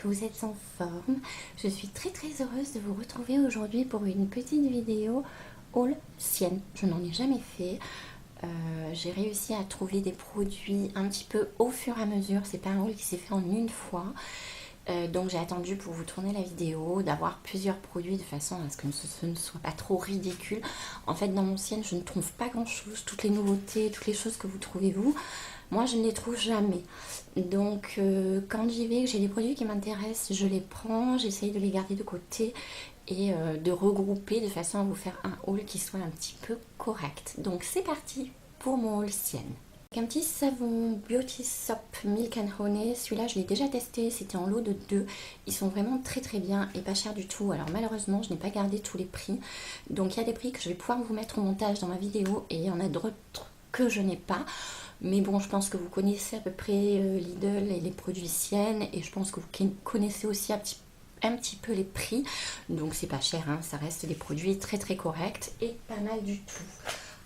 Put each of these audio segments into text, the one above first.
que vous êtes en forme. Je suis très heureuse de vous retrouver aujourd'hui pour une petite vidéo haul sienne. Je n'en ai jamais fait. J'ai réussi à trouver des produits un petit peu au fur et à mesure. C'est pas un haul qui s'est fait en une fois. Donc j'ai attendu pour vous tourner la vidéo, d'avoir plusieurs produits de façon à ce que ce ne soit pas trop ridicule. En fait, dans mon sienne, je ne trouve pas grand chose. Toutes les nouveautés, toutes les choses que vous trouvez vous, moi je ne les trouve jamais. Donc quand j'y vais, que j'ai des produits qui m'intéressent, je les prends, j'essaye de les garder de côté et de regrouper de façon à vous faire un haul qui soit un petit peu correct. Donc c'est parti pour mon haul sienne. Un petit savon Beauty Soap Milk and Honey, celui-là je l'ai déjà testé, c'était en lot de 2, ils sont vraiment très bien et pas chers du tout. Alors malheureusement je n'ai pas gardé tous les prix, donc il y a des prix que je vais pouvoir vous mettre au montage dans ma vidéo et il y en a d'autres que je n'ai pas. Mais bon, je pense que vous connaissez à peu près Lidl et les produits Sienne et je pense que vous connaissez aussi un petit peu les prix, donc c'est pas cher, hein, ça reste des produits très corrects et pas mal du tout.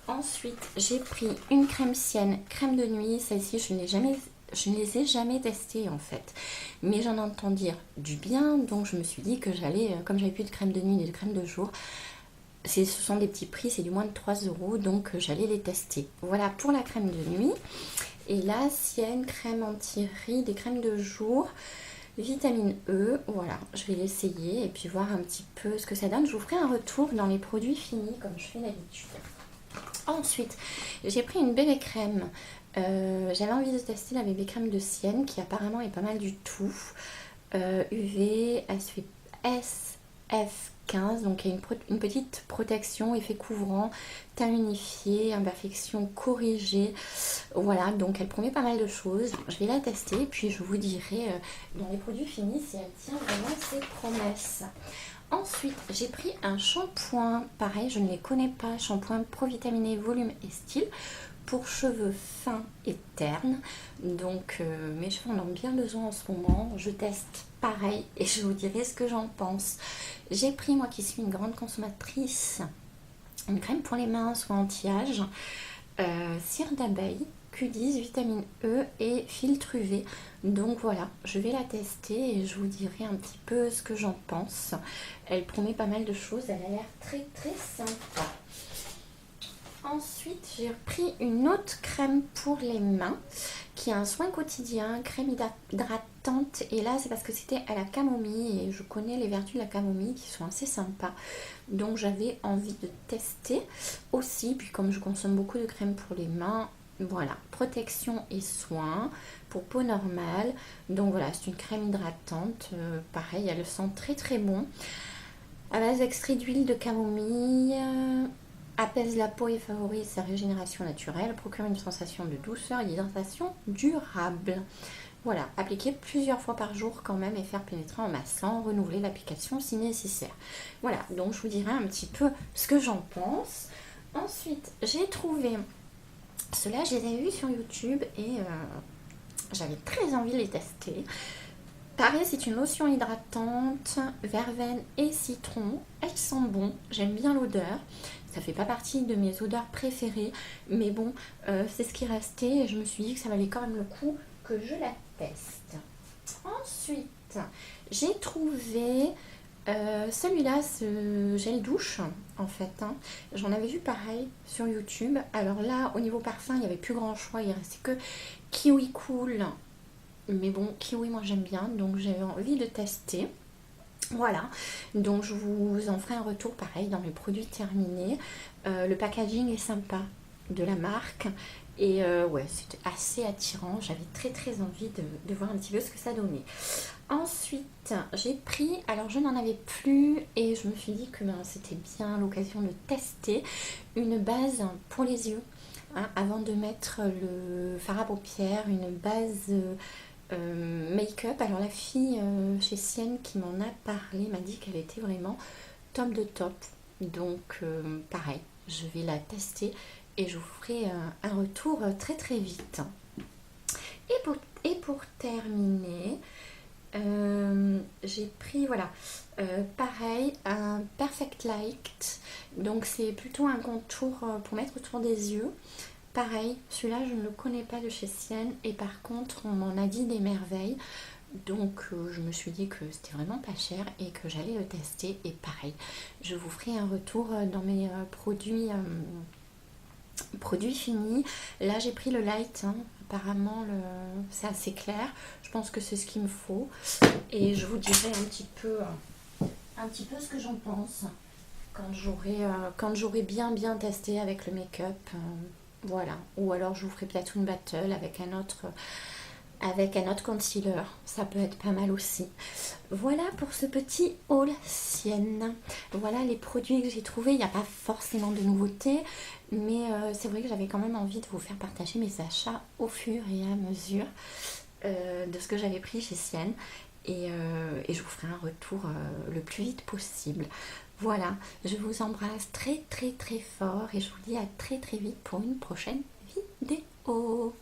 Ensuite, j'ai pris une crème Sienne, crème de nuit. Celle-ci, je ne les ai jamais testées en fait. Mais j'en entends dire du bien, donc je me suis dit que j'allais, comme j'avais plus de crème de nuit et de crème de jour, ce sont des petits prix, c'est du moins de 3 €, donc j'allais les tester. Voilà pour la crème de nuit. Et là, Sienne, crème anti-rides, des crèmes de jour, vitamine E. Voilà, je vais l'essayer et puis voir un petit peu ce que ça donne. Je vous ferai un retour dans les produits finis, comme je fais d'habitude. Ensuite, j'ai pris une bébé crème. J'avais envie de tester la bébé crème de Sienne qui apparemment est pas mal du tout. UV, SPF 15, donc il y a une petite protection, effet couvrant, teint unifié, imperfection corrigée. Voilà, donc elle promet pas mal de choses. Je vais la tester puis je vous dirai dans les produits finis si elle tient vraiment ses promesses. Ensuite, j'ai pris un shampoing, pareil, je ne les connais pas, shampoing Provitaminé Volume et Style pour cheveux fins et ternes. Donc mes cheveux en ont bien besoin en ce moment. Je teste pareil et je vous dirai ce que j'en pense. J'ai pris, moi qui suis une grande consommatrice, une crème pour les mains, soit anti-âge, cire d'abeille, Q10, vitamine E et filtre UV. Donc voilà, je vais la tester et je vous dirai un petit peu ce que j'en pense. Elle promet pas mal de choses, elle a l'air très sympa. Ensuite, j'ai repris une autre crème pour les mains qui est un soin quotidien, crème hydratante. Et là, c'est parce que c'était à la camomille et je connais les vertus de la camomille qui sont assez sympas. Donc j'avais envie de tester aussi. Puis comme je consomme beaucoup de crème pour les mains, voilà, protection et soins pour peau normale. Donc voilà, c'est une crème hydratante. Pareil, elle sent très bon. À base d'extrait d'huile de camomille, apaise la peau et favorise sa régénération naturelle, procure une sensation de douceur et d'hydratation durable. Voilà, appliquer plusieurs fois par jour quand même et faire pénétrer en massant, renouveler l'application si nécessaire. Voilà, donc je vous dirai un petit peu ce que j'en pense. Ensuite, j'ai trouvé ceux-là, je les ai vus sur YouTube et j'avais très envie de les tester. Pareil, c'est une lotion hydratante, verveine et citron. Elle sent bon, j'aime bien l'odeur. Ça fait pas partie de mes odeurs préférées, mais bon, c'est ce qui restait et je me suis dit que ça valait quand même le coup que je la teste. Ensuite, j'ai trouvé celui-là, ce gel douche, en fait. Hein. J'en avais vu pareil sur YouTube. Alors là, au niveau parfum, il n'y avait plus grand choix. Il restait que Kiwi Cool. Mais bon, Kiwi, moi j'aime bien, donc j'avais envie de tester. Voilà, donc je vous en ferai un retour pareil dans les produits terminés. Le packaging est sympa de la marque. Et ouais, c'était assez attirant. J'avais très envie de voir un petit peu ce que ça donnait. Ensuite, j'ai pris, alors je n'en avais plus et je me suis dit que ben, c'était bien l'occasion de tester une base pour les yeux. Hein, avant de mettre le fard à paupières, une base make-up. Alors la fille chez Sienne qui m'en a parlé m'a dit qu'elle était vraiment top de top. Donc pareil, je vais la tester et je vous ferai un retour très vite. Et pour terminer, j'ai pris, voilà, pareil, un Perfect Light. Donc c'est plutôt un contour pour mettre autour des yeux. Pareil, celui-là je ne le connais pas de chez Sienne et par contre on m'en a dit des merveilles. Donc je me suis dit que c'était vraiment pas cher et que j'allais le tester. Et pareil, je vous ferai un retour dans mes produits finis. Là j'ai pris le light, hein. Apparemment c'est assez clair. Je pense que c'est ce qu'il me faut. Et je vous dirai un petit peu ce que j'en pense quand j'aurai bien testé avec le make-up. Voilà. Ou alors je vous ferai peut-être une battle avec un autre concealer, ça peut être pas mal aussi. Voilà pour ce petit haul Sienne. Voilà les produits que j'ai trouvés. Il n'y a pas forcément de nouveautés, mais c'est vrai que j'avais quand même envie de vous faire partager mes achats au fur et à mesure de ce que j'avais pris chez Sienne. Et je vous ferai un retour le plus vite possible. Voilà, je vous embrasse très fort et je vous dis à très vite pour une prochaine vidéo.